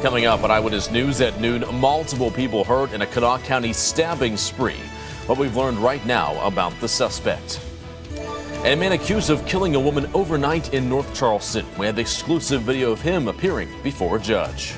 Coming up on Eyewitness News at noon, multiple people hurt in a Kanawha County stabbing spree. What we've learned right now about the suspect. And a man accused of killing a woman overnight in North Charleston. We have exclusive video of him appearing before a judge.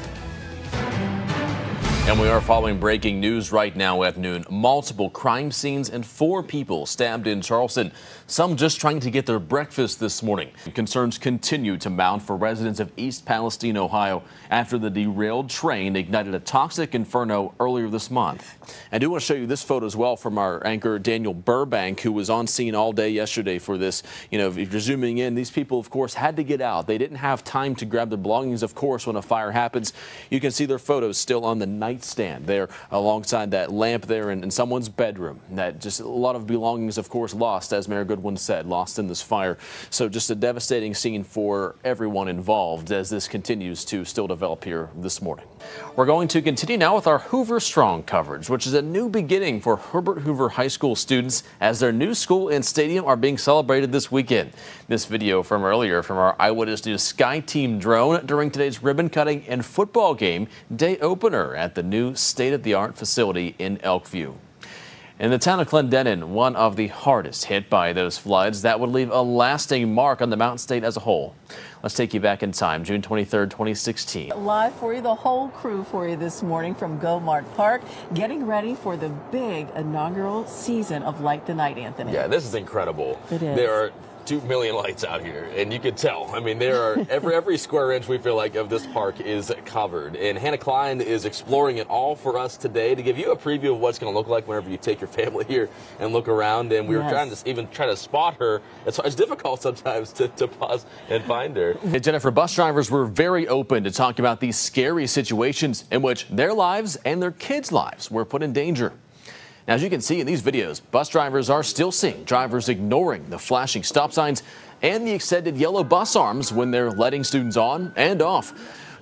And we are following breaking news right now at noon. Multiple crime scenes and 4 people stabbed in Charleston, some just trying to get their breakfast this morning. Concerns continue to mount for residents of East Palestine, Ohio, after the derailed train ignited a toxic inferno earlier this month. I do want to show you this photo as well from our anchor Daniel Burbank, who was on scene all day yesterday for this. You know, if you're zooming in, these people, of course, had to get out. They didn't have time to grab their belongings, of course, when a fire happens. You can see their photos still on the nightstand there alongside that lamp there in someone's bedroom. That just a lot of belongings, of course, lost, as Mayor Goodwin said, lost in this fire. So just a devastating scene for everyone involved as this continues to still develop here this morning. We're going to continue now with our Hoover Strong coverage, which is a new beginning for Herbert Hoover High School students as their new school and stadium are being celebrated this weekend. This video from earlier from our Eyewitness News Sky Team drone during today's ribbon cutting and football game day opener at the new state-of-the-art facility in Elkview. In the town of Clendenin, one of the hardest hit by those floods that would leave a lasting mark on the Mountain State as a whole. Let's take you back in time, June 23rd, 2016. Live for you, the whole crew for you this morning from Go-Mart Park, getting ready for the big inaugural season of Light the Night, Anthony. Yeah, this is incredible. It is. There are 2 million lights out here, and you could tell. I mean, there are every square inch we feel like of this park is covered, and Hannah Klein is exploring it all for us today to give you a preview of what's going to look like whenever you take your family here and look around. And we were trying to spot her. It's difficult sometimes to pause and find her. Jennifer, bus drivers were very open to talk about these scary situations in which their lives and their kids' lives were put in danger. Now, as you can see in these videos, bus drivers are still seeing drivers ignoring the flashing stop signs and the extended yellow bus arms when they're letting students on and off.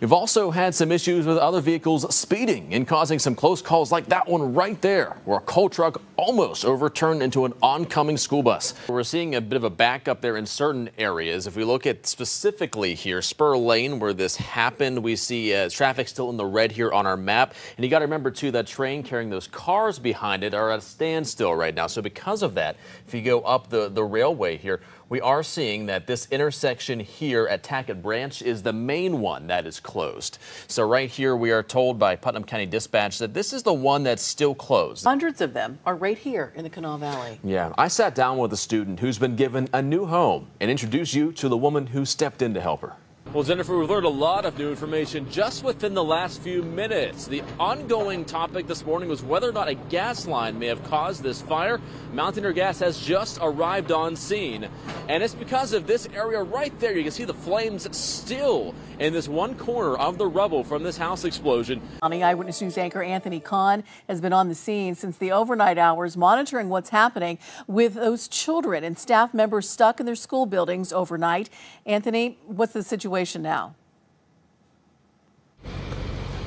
We've also had some issues with other vehicles speeding and causing some close calls like that one right there, where a coal truck almost overturned into an oncoming school bus. We're seeing a bit of a backup there in certain areas. If we look at specifically here, Spur Lane, where this happened, we see traffic still in the red here on our map. And you got to remember, too, that train carrying those cars behind it are at a standstill right now. So because of that, if you go up the railway here, we are seeing that this intersection here at Tackett Branch is the main one that is closed. So right here, we are told by Putnam County Dispatch that this is the one that's still closed. Hundreds of them are right here in the Kanawha Valley. Yeah, I sat down with a student who's been given a new home and introduced you to the woman who stepped in to help her. Well, Jennifer, we've learned a lot of new information just within the last few minutes. The ongoing topic this morning was whether or not a gas line may have caused this fire. Mountaineer Gas has just arrived on scene, and it's because of this area right there. You can see the flames still in this one corner of the rubble from this house explosion. Eyewitness News anchor Anthony Conn has been on the scene since the overnight hours, monitoring what's happening with those children and staff members stuck in their school buildings overnight. Anthony, what's the situation now?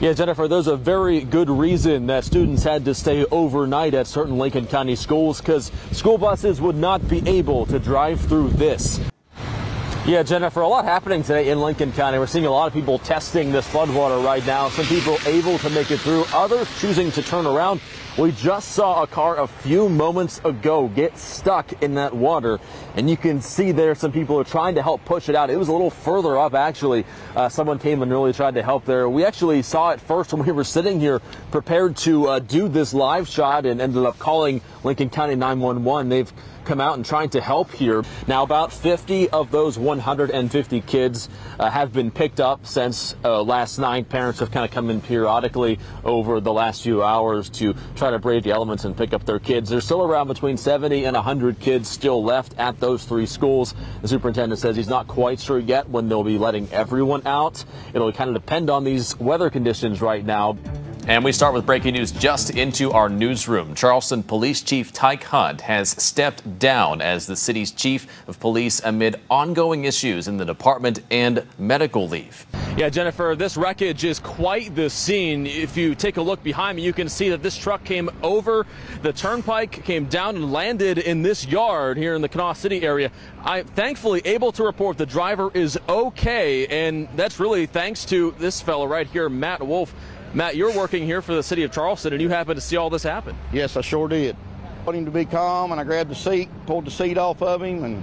Yeah, Jennifer, there's a very good reason that students had to stay overnight at certain Lincoln County schools, because school buses would not be able to drive through this. Yeah, Jennifer, a lot happening today in Lincoln County. We're seeing a lot of people testing this floodwater right now. Some people able to make it through, others choosing to turn around. We just saw a car a few moments ago get stuck in that water, and you can see there some people are trying to help push it out. It was a little further up, actually. Someone came and really tried to help there. We actually saw it first when we were sitting here prepared to do this live shot and ended up calling Lincoln County 911. They've come out and trying to help here. Now, about 50 of those 150 kids have been picked up since last night. Parents have kind of come in periodically over the last few hours to try to brave the elements and pick up their kids. There's still around between 70 and 100 kids still left at those 3 schools. The superintendent says he's not quite sure yet when they'll be letting everyone out. It'll kind of depend on these weather conditions right now. And we start with breaking news just into our newsroom. Charleston Police Chief Tyke Hunt has stepped down as the city's chief of police amid ongoing issues in the department and medical leave. Yeah, Jennifer, this wreckage is quite the scene. If you take a look behind me, you can see that this truck came over the turnpike, came down and landed in this yard here in the Kanawha City area. I'm thankfully able to report the driver is okay, and that's really thanks to this fellow right here, Matt Wolf. Matt, you're working here for the city of Charleston, and you happened to see all this happen. Yes, I sure did. I wanted him to be calm, and I grabbed the seat, pulled the seat off of him, and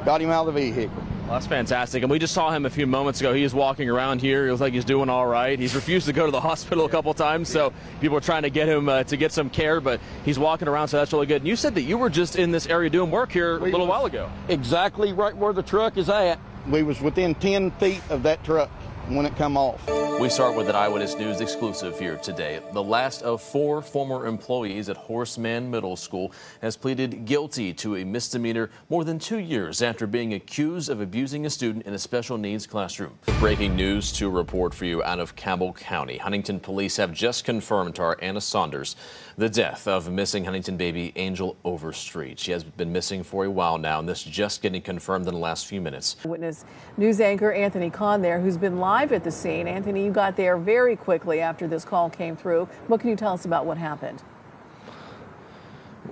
got him out of the vehicle. Well, that's fantastic. And we just saw him a few moments ago. He was walking around here. He looks like he's doing all right. He's refused to go to the hospital a couple times, so people are trying to get him to get some care, but he's walking around, so that's really good. And you said that you were just in this area doing work here a little while ago. Exactly right where the truck is at. We was within 10 feet of that truck when it come off. We start with an Eyewitness News exclusive here today. The last of 4 former employees at Horseman Middle School has pleaded guilty to a misdemeanor more than 2 years after being accused of abusing a student in a special needs classroom. Breaking news to report for you out of Campbell County. Huntington police have just confirmed to our Anna Saunders the death of missing Huntington baby Angel Overstreet. She has been missing for a while now, and this just getting confirmed in the last few minutes. Witness news anchor Anthony Conn there, who's been live at the scene. Anthony, you got there very quickly after this call came through. What can you tell us about what happened?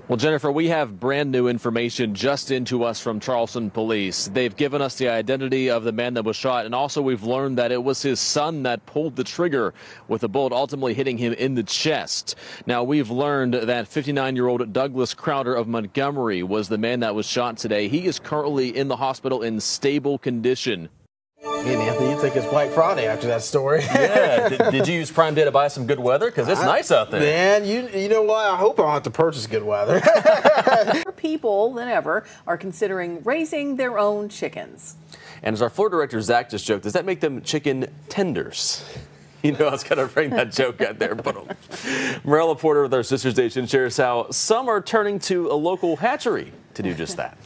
Well, Jennifer, we have brand new information just into us from Charleston police. They've given us the identity of the man that was shot, and also we've learned that it was his son that pulled the trigger, with the bullet ultimately hitting him in the chest. Now, we've learned that 59-year-old Douglas Crowder of Montgomery was the man that was shot today. He is currently in the hospital in stable condition. Hey, Anthony, you think it's Black Friday after that story. Yeah. Did you use Prime Day to buy some good weather? Because it's nice out there. Man, you know what? I hope I don't have to purchase good weather. More people than ever are considering raising their own chickens. And as our floor director, Zach, just joked, does that make them chicken tenders? You know, I was going to bring that joke out there. But Marilla Porter with our sister station shares how some are turning to a local hatchery to do just that.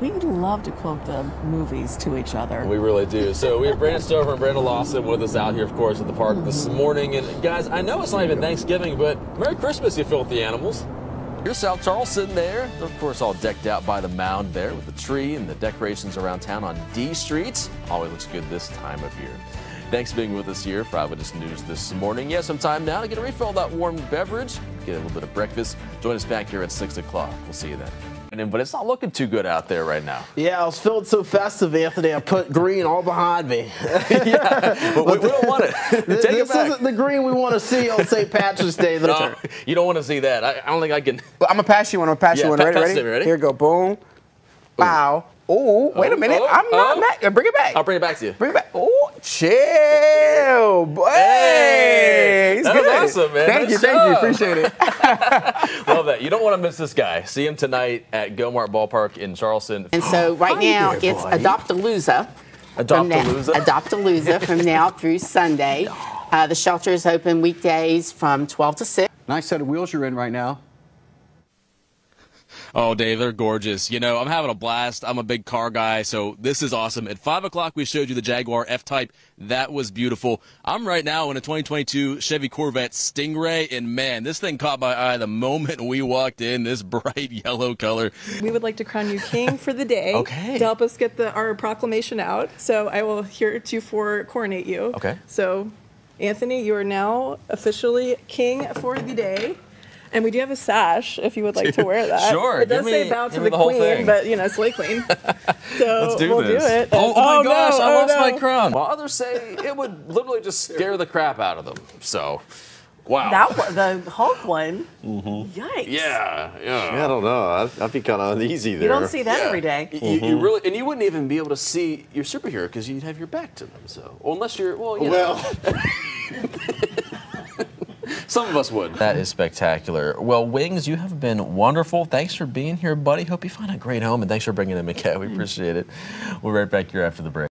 We love to quote the movies to each other. We really do. So we have Brandon Stover and Brandon Lawson with us out here, of course, at the park this morning. And guys, I know it's not even Thanksgiving, but Merry Christmas, you filthy animals. Here's South Charleston there. They're, of course, all decked out by the mound there with the tree and the decorations around town on D Street. Always looks good this time of year. Thanks for being with us here for Eyewitness News this morning. You have some time now to get a refill of that warm beverage, get a little bit of breakfast. Join us back here at 6 o'clock. We'll see you then. But it's not looking too good out there right now. Yeah, I was feeling so festive, Anthony. I put green all behind me. Yeah, but we don't want it. This isn't the green we want to see on St. Patrick's Day. No, you don't want to see that. I don't think I can. Well, I'm going to pass you one. Ready? Here you go. Boom. Wow. Oh, wait a minute. I'm not mad. Bring it back. I'll bring it back to you. Bring it back. Oh, chill. Boy. Hey, that was awesome, man. Thank you. Appreciate it. Love that. You don't want to miss this guy. See him tonight at Gomart Ballpark in Charleston. And so right now it's Adopt-A-Looza. Adopt-A-Looza from now through Sunday. The shelter is open weekdays from 12 to 6. Nice set of wheels you're in right now. Oh, Dave, they're gorgeous. You know, I'm having a blast. I'm a big car guy, so this is awesome. At 5 o'clock, we showed you the Jaguar F-Type. That was beautiful. I'm right now in a 2022 Chevy Corvette Stingray, and man, this thing caught my eye the moment we walked in, this bright yellow color. We would like to crown you king for the day. Okay. To help us get our proclamation out. So I will heretofore coronate you. Okay. So, Anthony, you are now officially king for the day. And we do have a sash if you would like to wear that. Sure. It does say bow to the queen, but, you know, slay queen. So we'll do it. Oh my gosh, I lost my crown. While others say it would literally just scare the crap out of them. So, wow. That one, the Hulk one, yikes. Yeah. I don't know. I'd be kind of uneasy there. You don't see that every day. You really, and you wouldn't even be able to see your superhero because you'd have your back to them. So, unless you're, well, you know. Some of us would. That is spectacular. Well, Wings, you have been wonderful. Thanks for being here, buddy. Hope you find a great home, and thanks for bringing in McKay. We appreciate it. We'll be right back here after the break.